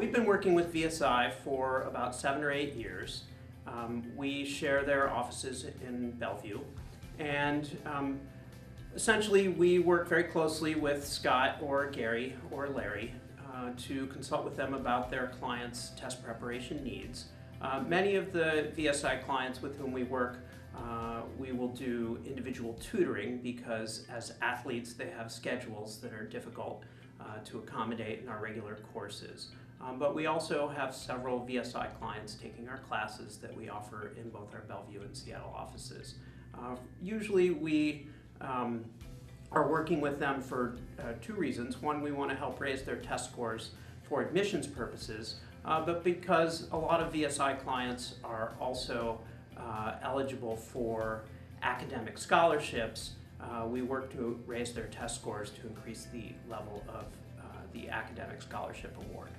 We've been working with VSI for about 7 or 8 years. We share their offices in Bellevue, and essentially we work very closely with Scott or Gary or Larry to consult with them about their clients' test preparation needs. Many of the VSI clients with whom we work, we will do individual tutoring because as athletes they have schedules that are difficult to accommodate in our regular courses. But we also have several VSI clients taking our classes that we offer in both our Bellevue and Seattle offices. Usually we are working with them for 2 reasons. One, we want to help raise their test scores for admissions purposes, but because a lot of VSI clients are also eligible for academic scholarships, we work to raise their test scores to increase the level of the academic scholarship award.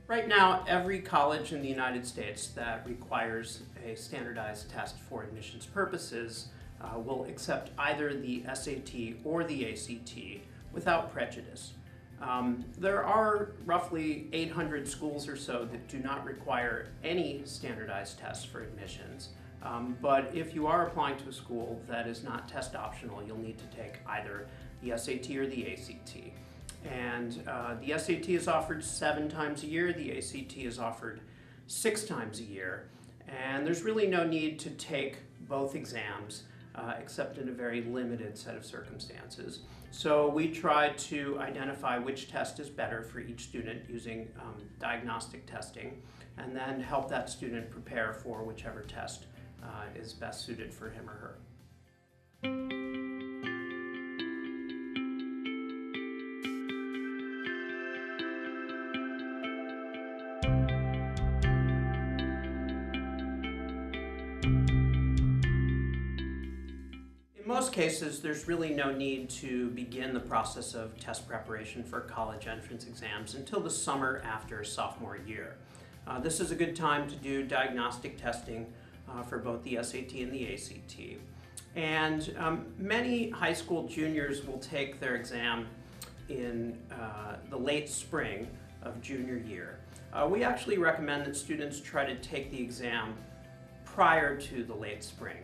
Right now, every college in the United States that requires a standardized test for admissions purposes will accept either the SAT or the ACT without prejudice. There are roughly 800 schools or so that do not require any standardized tests for admissions. But if you are applying to a school that is not test optional, you'll need to take either the SAT or the ACT. And the SAT is offered 7 times a year, the ACT is offered 6 times a year, and there's really no need to take both exams except in a very limited set of circumstances. So we try to identify which test is better for each student using diagnostic testing, and then help that student prepare for whichever test is best suited for him or her. In most cases, there's really no need to begin the process of test preparation for college entrance exams until the summer after sophomore year. This is a good time to do diagnostic testing for both the SAT and the ACT. And many high school juniors will take their exam in the late spring of junior year. We actually recommend that students try to take the exam prior to the late spring.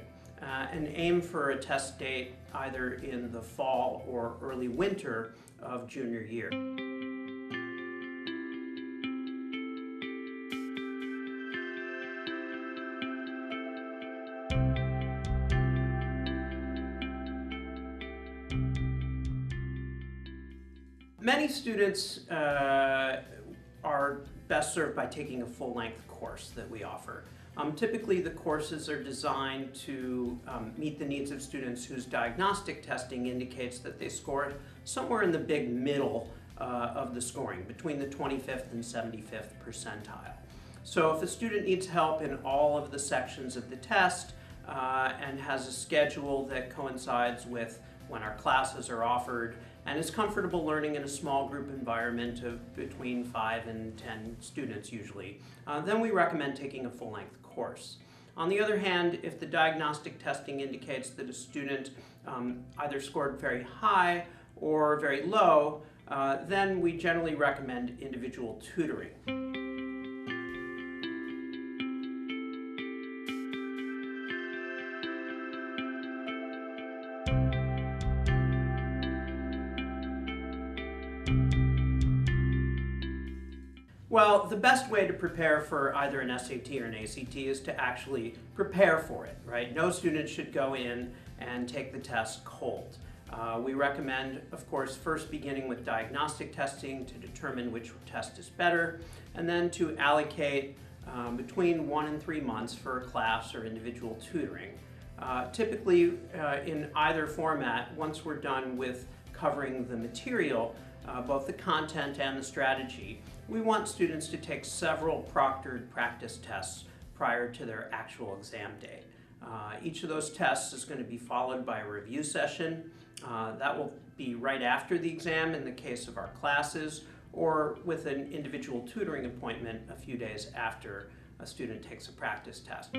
And aim for a test date either in the fall or early winter of junior year. Many students are best served by taking a full-length course that we offer. Typically the courses are designed to meet the needs of students whose diagnostic testing indicates that they scored somewhere in the big middle of the scoring, between the 25th and 75th percentile. So if a student needs help in all of the sections of the test and has a schedule that coincides with when our classes are offered and is comfortable learning in a small group environment of between 5 and 10 students usually, then we recommend taking a full-length course. On the other hand, if the diagnostic testing indicates that a student either scored very high or very low, then we generally recommend individual tutoring. Well, the best way to prepare for either an SAT or an ACT is to actually prepare for it, right? No student should go in and take the test cold. We recommend, of course, first beginning with diagnostic testing to determine which test is better, and then to allocate between 1 and 3 months for a class or individual tutoring. Typically, in either format, once we're done with covering the material, both the content and the strategy, we want students to take several proctored practice tests prior to their actual exam date. Each of those tests is going to be followed by a review session. That will be right after the exam in the case of our classes, or with an individual tutoring appointment a few days after a student takes a practice test.